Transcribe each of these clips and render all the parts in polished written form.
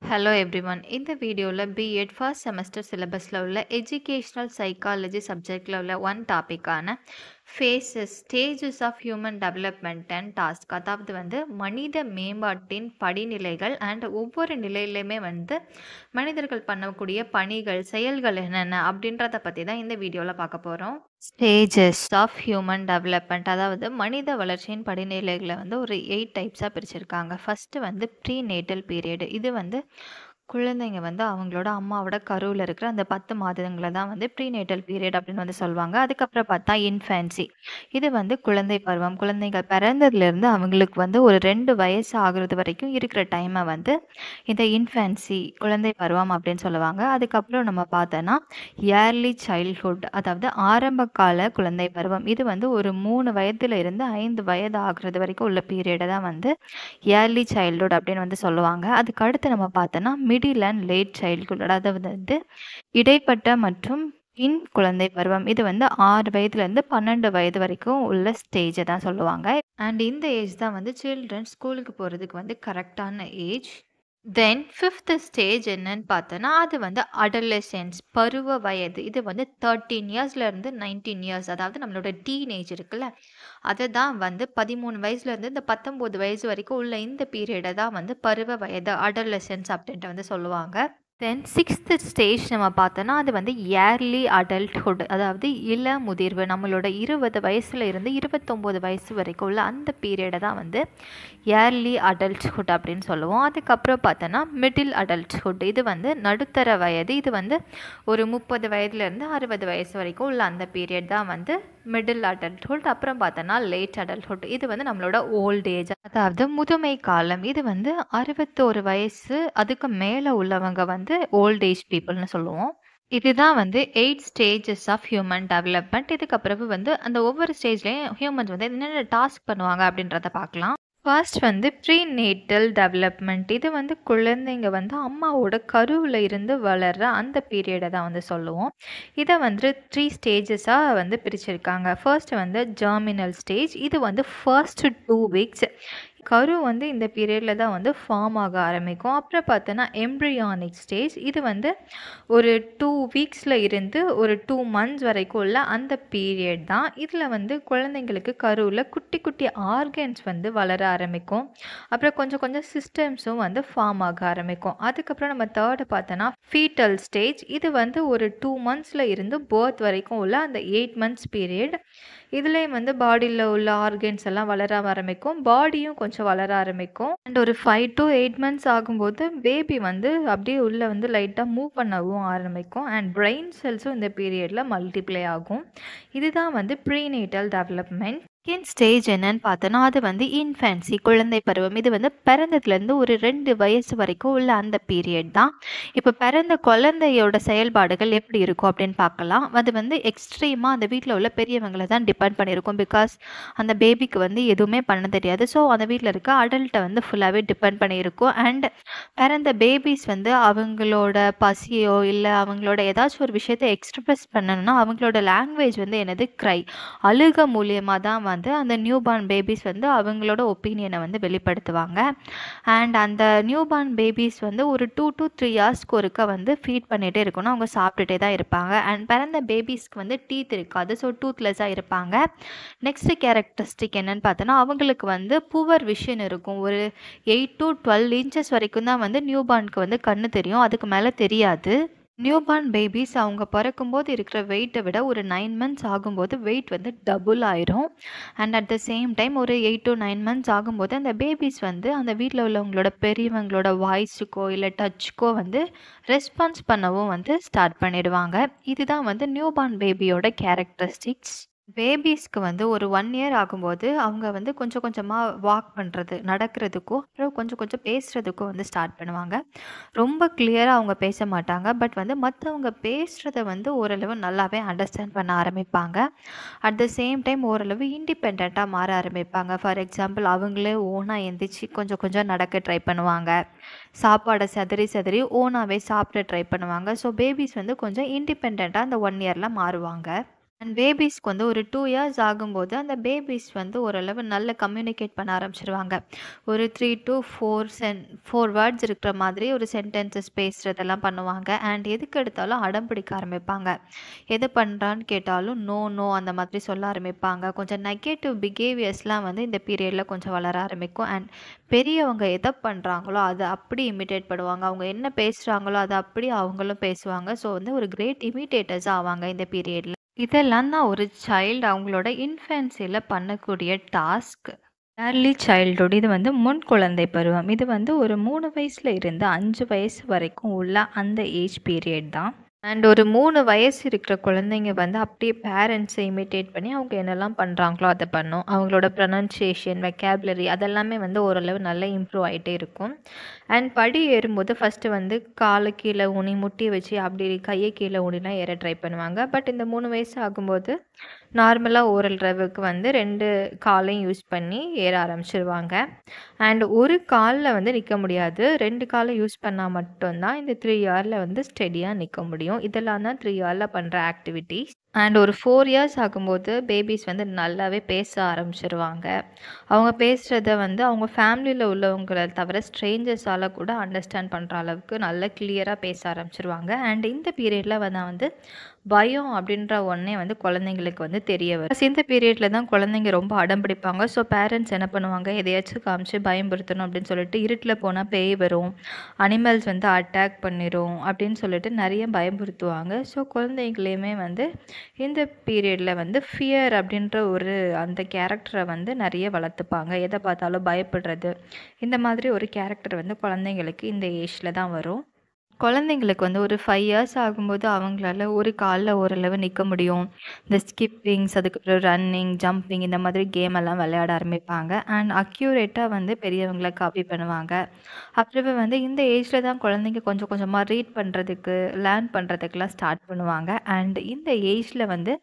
Hello everyone. இந்த வீடியோல BEd first semester சிலபஸ்ல உள்ள எஜுகேஷனல் சைக்காலஜி சப்ஜெக்ட்ல உள்ள ஒன் டாபிக்கான phases stages of human development and task, அதாவது மனித மேம்பாட்டின் படிநிலைகள் அண்ட் ஒவ்வொரு நிலையிலுமே மனிதர்கள் பண்ணக்கூடிய பணிகள் செயல்கள் என்னென்ன அப்படின்றத பற்றி தான் இந்த வீடியோவில் பார்க்க போகிறோம். ஸ்டேஜஸ் ஆஃப் ஹியூமன் டெவலப்மெண்ட், அதாவது மனித வளர்ச்சியின் படிநிலைகளை ஒரு 8 டைப்ஸாக பிரிச்சிருக்காங்க. First prenatal period. இது குழந்தைங்க அவங்களோட அம்மாவோட கருவில் இருக்கிற அந்த 10 மாதங்களை தான் ப்ரீநேட்டல் பீரியட் அப்படின்னு சொல்லுவாங்க. அதுக்கப்புறம் பார்த்தா இன்ஃபேன்சி. இது குழந்தை பருவம். குழந்தைகள் பிறந்ததுலேருந்து அவங்களுக்கு ஒரு 2 வயசு ஆகுறது வரைக்கும் இருக்கிற டைமை இந்த இன்ஃபேன்சி குழந்தை பருவம் அப்படின்னு சொல்லுவாங்க. அதுக்கப்புறம் நம்ம பார்த்தோன்னா இயர்லி சைல்ட்ஹுட், அதாவது ஆரம்ப கால குழந்தை பருவம். இது ஒரு 3 வயதுல இருந்து 5 வயது ஆகுறது வரைக்கும் உள்ள பீரியடை தான் இயர்லி சைல்ட்ஹுட் அப்படின்னு சொல்லுவாங்க. அதுக்கு அடுத்து நம்ம பார்த்தோன்னா மிடில் அண்ட் லேட் சைல்ட்ஹுட், அதாவது இடைப்பட்ட மற்றும் பின் குழந்தை பருவம். இது 6 வயதுலேருந்து 12 வயது வரைக்கும் உள்ள ஸ்டேஜை தான் சொல்லுவாங்க. அண்ட் இந்த ஏஜ் தான் சில்ட்ரன் ஸ்கூலுக்கு போகிறதுக்கு கரெக்டான ஏஜ். தென் ஃபிஃப்த் ஸ்டேஜ் என்னன்னு பார்த்தோன்னா அது அடலசென்ஸ், பருவ வயது. இது 13 இயர்ஸ்லேருந்து 19 இயர்ஸ், அதாவது நம்மளோட டீனேஜ் இருக்குல்ல, அதை தான் 13 வயசுலேருந்து இந்த 19 வயசு வரைக்கும் உள்ள இந்த பீரியடை தான் பருவ வயது, அடலசென்ஸ் அப்படின்ட்டு சொல்லுவாங்க. தென் சிக்ஸ்த் ஸ்டேஜ் நம்ம பார்த்தோன்னா அது இயர்லி அடல்ட்ஹுட், அதாவது இள முதிர்வு. நம்மளோட 20 வயசுல இருந்து 29 வயசு வரைக்கும் உள்ள அந்த பீரியடை தான் இயர்லி அடல்ட்ஹுட் அப்படின்னு சொல்லுவோம். அதுக்கப்புறம் பார்த்தோன்னா மிடில் அடல்ட்ஹுட். இது நடுத்தர வயது. இது ஒரு 30 வயதுலேருந்து 60 வயசு வரைக்கும் உள்ள அந்த பீரியட் தான் மிடில் அடல்ட்ஹுட். அப்புறம் பார்த்தோன்னா லேட் அடல்ட்ஹுட். இது நம்மளோட ஓல்ட் ஏஜ், அதாவது முதுமை காலம். இது 61 வயசு அதுக்கு மேலே உள்ளவங்க ஓல்ட் ஏஜ் பீப்புள்னு சொல்லுவோம். இதுதான் 8 ஸ்டேஜஸ் ஆஃப் ஹியூமன் டெவலப்மெண்ட். இதுக்கப்புறம் அந்த ஒவ்வொரு ஸ்டேஜ்லேயும் ஹியூமன்ஸ் என்னென்ன டாஸ்க் பண்ணுவாங்க அப்படின்றத பார்க்கலாம். First prenatal development. இது குழந்தைங்க அம்மாவோட கருவில் இருந்து வளர்கிற அந்த பீரியடை தான் சொல்லுவோம். இதை 3 ஸ்டேஜஸாக பிரிச்சிருக்காங்க. First germinal stage. இது ஃபர்ஸ்ட் 2 வீக்ஸ். கரு இந்த பீரியடில் தான் ஃபார்ம் ஆக ஆரம்பிக்கும். அப்புறம் பார்த்தோன்னா எம்ப்ரியானிக் ஸ்டேஜ். இது ஒரு 2 வீக்ஸில் இருந்து ஒரு 2 மந்த்ஸ் வரைக்கும் உள்ள அந்த பீரியட் தான். இதில் குழந்தைங்களுக்கு கருவில் குட்டி குட்டி ஆர்கன்ஸ் வளர ஆரம்பிக்கும். அப்புறம் கொஞ்சம் கொஞ்சம் சிஸ்டம்ஸும் ஃபார்ம் ஆக ஆரம்பிக்கும். அதுக்கப்புறம் நம்ம தேர்டு பார்த்தோன்னா ஃபீட்டல் ஸ்டேஜ். இது ஒரு 2 மந்த்ஸில் இருந்து பர்த் வரைக்கும் உள்ள அந்த 8 மந்த்ஸ் பீரியட். இதுலேயும் பாடியில் உள்ள ஆர்கன்ஸ் எல்லாம் வளர ஆரம்பிக்கும். பாடியும் கொஞ்சம் வளர ஆரம்பிக்கும். அண்ட் ஒரு 5 to 8 மந்த்ஸ் ஆகும்போது பேபி அப்படியே உள்ளே லைட்டாக மூவ் பண்ணவும் ஆரம்பிக்கும். அண்ட் பிரெயின் செல்ஸும் இந்த பீரியடில் மல்டிப்ளை ஆகும். இதுதான் ப்ரீநேட்டல் டெவலப்மெண்ட். செகண்ட் ஸ்டேஜ் என்னன்னு பார்த்தோன்னா அது இன்ஃபேன்சி, குழந்தை பருவம். இது பிறந்ததுலேருந்து ஒரு 2 வயசு வரைக்கும் உள்ள அந்த பீரியட் தான். இப்போ பிறந்த குழந்தையோட செயல்பாடுகள் எப்படி இருக்கும் அப்படின்னு பார்க்கலாம். அது எக்ஸ்ட்ரீமாக அந்த வீட்டில் உள்ள பெரியவங்களை தான் டிபெண்ட் பண்ணியிருக்கும். பிகாஸ் அந்த பேபிக்கு எதுவுமே பண்ண தெரியாது. ஸோ அந்த வீட்டில் இருக்க அடல்ட்டை ஃபுல்லாகவே டிபெண்ட் பண்ணியிருக்கும். அண்ட் பிறந்த பேபிஸ் அவங்களோட பசியோ இல்லை அவங்களோட ஏதாச்சும் ஒரு விஷயத்தை எக்ஸ்பிரஸ் பண்ணணும்னா அவங்களோட லாங்குவேஜ் என்னது க்ரை, அழுக மூலியமாக தான் அந்த நியூபார்ன் பேபிஸ் அவங்களோட ஒப்பீனியனை வெளிப்படுத்துவாங்க. அண்ட் அந்த நியூபார்ன் பேபிஸ் ஒரு 2 to 3 இயர்ஸ்க்கு ஒருக்க ஃபீட் பண்ணிகிட்டே இருக்கணும். அவங்க சாப்பிட்டுட்டே தான் இருப்பாங்க. அண்ட் பிறந்த பேபிஸ்க்கு டீத் இருக்காது. ஸோ டூத்லெஸ்ஸாக இருப்பாங்க. நெக்ஸ்ட் கேரக்டரிஸ்டிக் என்னன்னு பார்த்தோன்னா அவங்களுக்கு புவர் விஷன் இருக்கும். ஒரு 8 to 12 இன்ச்சஸ் வரைக்கும் தான் நியூபார்னுக்கு கண்ணு தெரியும். அதுக்கு மேலே தெரியாது. நியூபார்ன் பேபிஸ் அவங்க பிறக்கும்போது இருக்கிற வெயிட்டை விட ஒரு 9 மந்த்ஸ் ஆகும்போது வெயிட் டபுள் ஆயிரும். And at the same time ஒரு 8 to 9 மந்த்ஸ் ஆகும்போது அந்த பேபிஸ் அந்த வீட்டில் உள்ளவங்களோட பெரியவங்களோட வாய்ஸுக்கோ இல்லை டச்சுக்கோ ரெஸ்பான்ஸ் பண்ணவும் ஸ்டார்ட் பண்ணிடுவாங்க. இதுதான் நியூபார்ன் பேபியோட கேரக்டரிஸ்டிக்ஸ். பேபிஸ்க்கு ஒரு 1 இயர் ஆகும்போது அவங்க கொஞ்சம் கொஞ்சமாக வாக் பண்ணுறது, நடக்கிறதுக்கும் அப்புறம் கொஞ்சம் கொஞ்சம் பேசுகிறதுக்கும் ஸ்டார்ட் பண்ணுவாங்க. ரொம்ப கிளியராக அவங்க பேச மாட்டாங்க. பட் மற்றவங்க பேசுகிறத ஓரளவு நல்லாவே அண்டர்ஸ்டாண்ட் பண்ண ஆரம்பிப்பாங்க. அட் த சேம் டைம் ஓரளவு இண்டிபெண்ட்டாக மாற ஆரம்பிப்பாங்க. ஃபார் எக்ஸாம்பிள் அவங்களே ஓனாக எந்திரிச்சு கொஞ்சம் கொஞ்சம் நடக்க ட்ரை பண்ணுவாங்க. சாப்பாடை செதறி செதறி ஓனாகவே சாப்பிட ட்ரை பண்ணுவாங்க. ஸோ பேபிஸ் கொஞ்சம் இண்டிபெண்ட்டாக அந்த 1 இயரில் மாறுவாங்க. அண்ட் பேபீஸ்க்கு வந்து ஒரு 2 இயர்ஸ் ஆகும்போது, அந்த பேபீஸ் வந்து ஓரளவு நல்ல கம்யூனிகேட் பண்ண ஆரம்பிச்சுருவாங்க. ஒரு 3 டூ 4 வேர்ட்ஸ் இருக்கிற மாதிரி ஒரு சென்டென்சஸ் பேசுறதெல்லாம் பண்ணுவாங்க. அண்ட் எதுக்கு எடுத்தாலும் அடம் பிடிக்க ஆரம்பிப்பாங்க. எது பண்றான்னு கேட்டாலும், நோ, நோ அந்த மாதிரி சொல்ல ஆரம்பிப்பாங்க. கொஞ்சம் நெகட்டிவ் பிஹேவியர்ஸ்லாம் வந்து இந்த பீரியட்ல கொஞ்சம் வளர ஆரம்பிக்கும். அண்ட் பெரியவங்க எத பண்றாங்களோ, அத அப்படி இமிட்டேட் பண்ணுவாங்க. அவங்க என்ன பேசுறாங்களோ, அத அப்படியே அவங்களும் பேசுவாங்க. ஸோ வந்து ஒரு கிரேட் இமிட்டேட்டர்ஸா ஆவாங்க இந்த பீரியட்ல. இதெல்லாம் தான் ஒரு சைல்டு அவங்களோட இன்ஃபேன்சில பண்ணக்கூடிய டாஸ்க். ஏர்லி சைல்ட்ஹுட் இது வந்து முன் குழந்தை பருவம். இது வந்து ஒரு 3 வயசுல இருந்து 5 வயசு வரைக்கும் உள்ள அந்த ஏஜ் பீரியட் தான். அண்ட் ஒரு 3 வயசு இருக்கிற குழந்தைங்க வந்து அப்படியே பேரண்ட்ஸை இமிட்டேட் பண்ணி அவங்க என்னெல்லாம் பண்ணுறாங்களோ அதை பண்ணும். அவங்களோட ப்ரொனன்சியேஷன், வெக்காபுலரி அதெல்லாமே வந்து ஓரளவு நல்லா இம்ப்ரூவ் ஆகிட்டே இருக்கும். அண்ட் படி ஏறும்போது ஃபஸ்ட்டு வந்து காலை கீழே ஊனி முட்டி வச்சு அப்படி கையை கீழே ஊனிலாம் ஏற ட்ரை பண்ணுவாங்க. பட் இந்த 3 வயசு ஆகும்போது நார்மலாக ஓரல் ரவுக்கு வந்து 2 காலையும் யூஸ் பண்ணி ஏற ஆரம்பிச்சிருவாங்க. அண்ட் ஒரு காலில் வந்து நிற்க முடியாது. 2 காலை யூஸ் பண்ணால் மட்டும்தான் இந்த 3 இயரில் வந்து ஸ்டெடியாக நிற்க முடியும். இதெல்லாம் தான் 3 இயரில் பண்ணுற ஆக்டிவிட்டீஸ். அண்ட் ஒரு 4 இயர்ஸ் ஆகும்போது பேபீஸ் வந்து நல்லாவே பேச ஆரம்பிச்சிருவாங்க. அவங்க பேசுகிறத வந்து அவங்க ஃபேமிலியில் உள்ளவங்கள தவிர ஸ்ட்ரேஞ்சர்ஸால் கூட அண்டர்ஸ்டாண்ட் பண்ணுற அளவுக்கு நல்லா கிளியராக பேச ஆரம்பிச்சிருவாங்க. அண்ட் இந்த பீரியடில் வந்து பயம் அப்படின்ற ஒன்றே வந்து குழந்தைங்களுக்கு வந்து தெரிய வரும். இந்த பீரியடில் தான் குழந்தைங்க ரொம்ப அடம் பிடிப்பாங்க. ஸோ பேரண்ட்ஸ் என்ன பண்ணுவாங்க, எதையாச்சும் காமிச்சு பயன்படுத்தணும் அப்படின்னு சொல்லிட்டு இருட்டில் போனால் பேய் வரும், அனிமல்ஸ் வந்து அட்டாக் பண்ணிடும் அப்படின்னு சொல்லிட்டு நிறைய பயன்படுத்துவாங்க. ஸோ குழந்தைங்களையுமே வந்து இந்த பீரியடில் வந்து ஃபியர் அப்படின்ற ஒரு அந்த கேரக்டரை வந்து நிறைய வளர்த்துப்பாங்க. எதை பார்த்தாலும் பயப்படுறது, இந்த மாதிரி ஒரு கேரக்டர் வந்து குழந்தைங்களுக்கு இந்த ஏஜில் தான் வரும். குழந்தைங்களுக்கு வந்து ஒரு 5 இயர்ஸ் ஆகும்போது அவங்களால ஒரு காலில் ஓரளவு நிற்க முடியும். இந்த ஸ்கிப்பிங்ஸ், அதுக்கப்புறம் ரன்னிங், ஜம்பிங் இந்த மாதிரி கேம் எல்லாம் விளையாட ஆரம்பிப்பாங்க. அண்ட் அக்யூரேட்டாக வந்து பெரியவங்கள காப்பி பண்ணுவாங்க. அப்புறமே வந்து இந்த ஏஜில் தான் குழந்தைங்க கொஞ்சம் கொஞ்சமாக ரீட் பண்ணுறதுக்கு, லேர்ன் பண்ணுறதுக்கெலாம் ஸ்டார்ட் பண்ணுவாங்க. அண்ட் இந்த ஏஜில் வந்து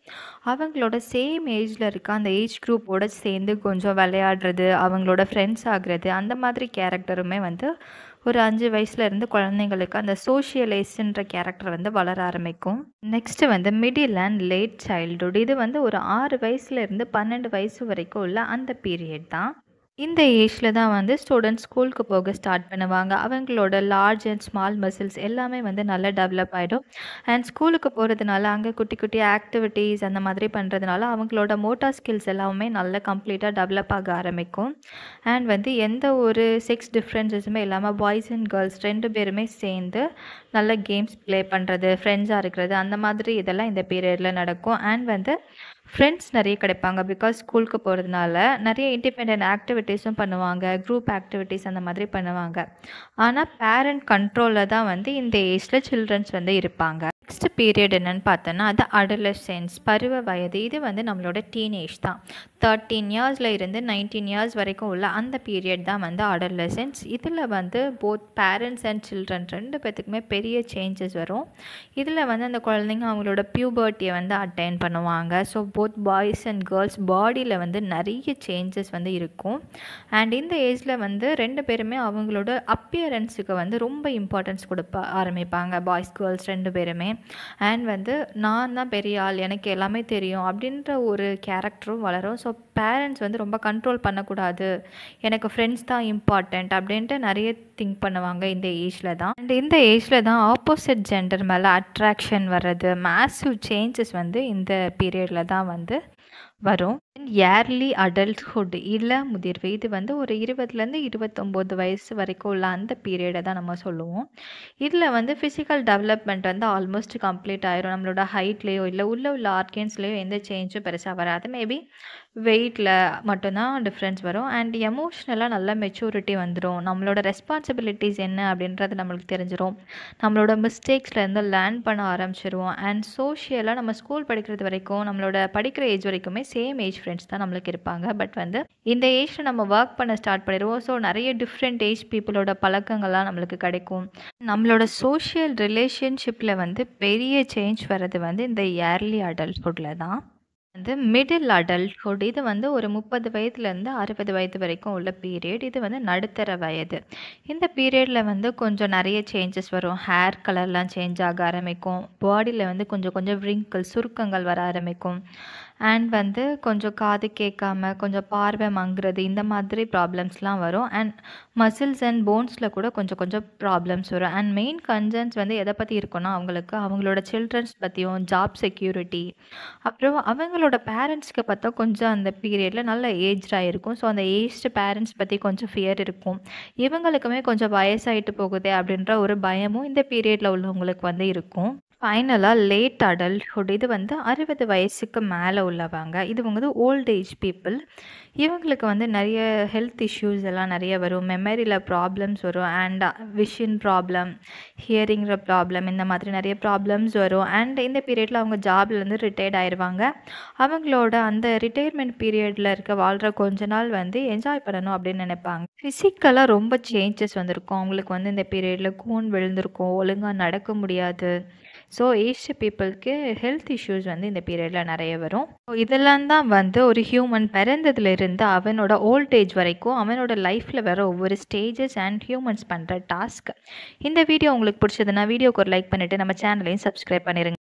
அவங்களோட சேம் ஏஜில் இருக்க அந்த ஏஜ் குரூப்போடு சேர்ந்து கொஞ்சம் விளையாடுறது, அவங்களோட ஃப்ரெண்ட்ஸ் ஆகிறது, அந்த மாதிரி கேரக்டருமே வந்து ஒரு 5 வயசுலேருந்து குழந்தைங்களுக்கு அந்த சோஷியலைஸ்ன்ற கேரக்டர் வந்து வளர ஆரம்பிக்கும். நெக்ஸ்ட்டு வந்து மிடில் அண்ட் லேட் சைல்டுஹுட். இது வந்து ஒரு 6 வயசுலேருந்து 12 வயசு வரைக்கும் உள்ள அந்த பீரியட் தான். இந்த ஏஜில் தான் வந்து ஸ்டூடெண்ட்ஸ் ஸ்கூலுக்கு போக ஸ்டார்ட் பண்ணுவாங்க. அவங்களோட லார்ஜ் அண்ட் ஸ்மால் மசில்ஸ் எல்லாமே வந்து நல்லா டெவலப் ஆகிடும். அண்ட் ஸ்கூலுக்கு போகிறதுனால அங்கே குட்டி குட்டி ஆக்டிவிட்டீஸ் அந்த மாதிரி பண்ணுறதுனால அவங்களோட மோட்டார் ஸ்கில்ஸ் எல்லாமே நல்லா கம்ப்ளீட்டாக டெவலப் ஆக ஆரம்பிக்கும். அண்ட் வந்து எந்த ஒரு செக்ஸ் டிஃப்ரென்சஸுமே இல்லாமல் பாய்ஸ் அண்ட் கேர்ள்ஸ் 2 பேருமே சேர்ந்து நல்ல கேம்ஸ் ப்ளே பண்ணுறது, ஃப்ரெண்ட்ஸாக இருக்கிறது, அந்த மாதிரி இதெல்லாம் இந்த பீரியடில் நடக்கும். அண்ட் வந்து ஃப்ரெண்ட்ஸ் நிறைய கிடைப்பாங்க. பிகாஸ் ஸ்கூலுக்கு போகிறதுனால நிறைய இண்டிபெண்டன்ட் ஆக்டிவிட்டீஸும் பண்ணுவாங்க, குரூப் ஆக்டிவிட்டீஸ் அந்த மாதிரி பண்ணுவாங்க. ஆனால் பேரண்ட் கண்ட்ரோலில் தான் வந்து இந்த ஏஜில் சில்ட்ரன்ஸ் வந்து இருப்பாங்க. நெக்ஸ்ட் பீரியட் என்னென்னு பார்த்தோன்னா அது அடலசென்ஸ், பருவ வயது. இது வந்து நம்மளோட டீனேஜ் தான். 13 இயர்ஸில் இருந்து 19 இயர்ஸ் வரைக்கும் உள்ள அந்த பீரியட் தான் வந்து அடலசென்ஸ். இதில் வந்து போத் பேரண்ட்ஸ் அண்ட் சில்ட்ரன் 2 பேத்துக்குமே பெரிய சேஞ்சஸ் வரும். இதில் வந்து அந்த குழந்தைங்க அவங்களோட பியூபர்ட்டியை வந்து அட்டைன் பண்ணுவாங்க. So both boys and girls பாடியில் வந்து நிறைய சேஞ்சஸ் வந்து இருக்கும். அண்ட் இந்த ஏஜில் வந்து 2 பேருமே அவங்களோட அப்பியரன்ஸுக்கு வந்து ரொம்ப இம்பார்ட்டன்ஸ் கொடுக்க ஆரம்பிப்பாங்க. பாய்ஸ் கேர்ள்ஸ் 2 பேருமே. அண்ட் வந்து நான் தான் பெரிய ஆள், எனக்கு எல்லாமே தெரியும் அப்படின்ற ஒரு கேரக்டரும் வளரும். ஸோ பேரண்ட்ஸ் வந்து ரொம்ப கண்ட்ரோல் பண்ணக்கூடாது, எனக்கு ஃப்ரெண்ட்ஸ் தான் இம்பார்ட்டண்ட் அப்படின்ட்டு நிறைய திங்க் பண்ணுவாங்க இந்த ஏஜில் தான். அண்ட் இந்த ஏஜில் தான் ஆப்போசிட் ஜெண்டர் மேலே அட்ராக்ஷன் வர்றது, மேசிவ் சேஞ்சஸ் வந்து இந்த பீரியடில் தான் வந்து வரும். ஏர்லி அடல்ட்ஹுட் இல்ல முதிர்வு. இது வந்து ஒரு 20லேருந்து 29 வயசு வரைக்கும் உள்ள அந்த பீரியடை தான் நம்ம சொல்லுவோம். இதில் வந்து ஃபிசிக்கல் டெவலப்மெண்ட் வந்து ஆல்மோஸ்ட் கம்ப்ளீட் ஆயிரும். நம்மளோட ஹைட்லேயோ இல்லை உள்ள ஆர்கன்ஸ்லேயோ எந்த சேஞ்சும் பெருசாக வராது. மேபி வெயிட்டில் மட்டும்தான் டிஃப்ரென்ஸ் வரும். அண்ட் எமோஷ்னலாக நல்ல மெச்சூரிட்டி வந்துடும். நம்மளோட ரெஸ்பான்சிபிலிட்டிஸ் என்ன அப்படின்றது நம்மளுக்கு தெரிஞ்சிடும். நம்மளோட மிஸ்டேக்ஸ்லேருந்து லேர்ன் பண்ண ஆரம்பிச்சிருவோம். அண்ட் சோஷியலாக நம்ம ஸ்கூல் படிக்கிறது வரைக்கும் நம்மளோட படிக்கிற ஏஜ் வரைக்குமே சேம் ஏஜ் ஃப்ரெண்ட்ஸ் தான் நம்மளுக்கு இருப்பாங்க. பட் வந்து இந்த ஏஜில் நம்ம ஒர்க் பண்ண ஸ்டார்ட் பண்ணிடுவோம். ஸோ நிறைய டிஃப்ரெண்ட் ஏஜ் பீப்புளோட பழக்கங்கள்லாம் நம்மளுக்கு கிடைக்கும். நம்மளோட சோஷியல் ரிலேஷன்ஷிப்பில் வந்து பெரிய சேஞ்ச் வர்றது வந்து இந்த ஏர்லி அடல்ட்ஹுட்டில் தான். வந்து மிடில் அடல்ட்ஹுட் இது வந்து ஒரு 30 வயதுலேருந்து 60 வயது வரைக்கும் உள்ள பீரியட். இது வந்து நடுத்தர வயது. இந்த பீரியடில் வந்து கொஞ்சம் நிறைய சேஞ்சஸ் வரும். ஹேர் கலர்லாம் சேஞ்ச் ஆக ஆரம்பிக்கும். பாடியில் வந்து கொஞ்சம் கொஞ்சம் விரிங்கிள்ஸ் சுருக்கங்கள் வர ஆரம்பிக்கும். அண்ட் வந்து கொஞ்சம் காது கேட்காம கொஞ்சம் பார்வை மங்குறது இந்த மாதிரி ப்ராப்ளம்ஸ்லாம் வரும். அண்ட் மசில்ஸ் அண்ட் போன்ஸில் கூட கொஞ்சம் கொஞ்சம் ப்ராப்ளம்ஸ் வரும். அண்ட் மெயின் கன்சர்ன்ஸ் வந்து எதை பற்றி இருக்குன்னா அவங்களுக்கு அவங்களோட சில்ட்ரன்ஸ் பற்றியும் ஜாப் செக்யூரிட்டி, அப்புறம் அவங்களோட பேரண்ட்ஸ்க்கு பார்த்தா கொஞ்சம் அந்த பீரியடில் நல்ல ஏஜ்டாக இருக்கும். ஸோ அந்த ஏஜ்டு பேரண்ட்ஸ் பற்றி கொஞ்சம் ஃபியர் இருக்கும். இவங்களுக்குமே கொஞ்சம் வயசாயிட்டு போகுதே அப்படின்ற ஒரு பயமும் இந்த பீரியடில் உள்ளவங்களுக்கு வந்து இருக்கும். ஃபைனலாக லேட் அடல்ட்ஹுட் இது வந்து 60 வயசுக்கு மேலே உள்ளவங்க. இது வந்து ஓல்ட் ஏஜ் பீப்புள். இவங்களுக்கு வந்து நிறைய ஹெல்த் இஷ்யூஸ் எல்லாம் நிறைய வரும். மெமரியில் ப்ராப்ளம்ஸ் வரும். அண்ட் விஷன் ப்ராப்ளம், ஹியரிங்கிற ப்ராப்ளம் இந்த மாதிரி நிறைய ப்ராப்ளம்ஸ் வரும். அண்ட் இந்த பீரியடில் அவங்க ஜாப்லேருந்து ரிட்டையர்ட் ஆயிடுவாங்க. அவங்களோட அந்த ரிட்டையர்மெண்ட் பீரியடில் இருக்க வாழ்கிற கொஞ்ச நாள் வந்து என்ஜாய் பண்ணணும் அப்படின்னு நினைப்பாங்க. ஃபிசிக்கலாக ரொம்ப சேஞ்சஸ் வந்திருக்கும். அவங்களுக்கு வந்து இந்த பீரியடில் கூன் விழுந்திருக்கும், ஒழுங்காக நடக்க முடியாது. ஸோ ஏஜ்டு பீப்புளுக்கு ஹெல்த் இஷ்யூஸ் வந்து இந்த பீரியடில் நிறைய வரும். ஸோ இதெல்லாம் தான் வந்து ஒரு ஹியூமன் பிறந்ததுலேருந்து அவனோட ஓல்ட் ஏஜ் வரைக்கும் அவனோட லைஃப்பில் வர ஒவ்வொரு ஸ்டேஜஸ் அண்ட் ஹியூமன்ஸ் பண்ணுற டாஸ்க். இந்த வீடியோ உங்களுக்கு பிடிச்சதுன்னா வீடியோக்கு ஒரு லைக் பண்ணிவிட்டு நம்ம சேனலையும் சப்ஸ்கிரைப் பண்ணிடுங்க.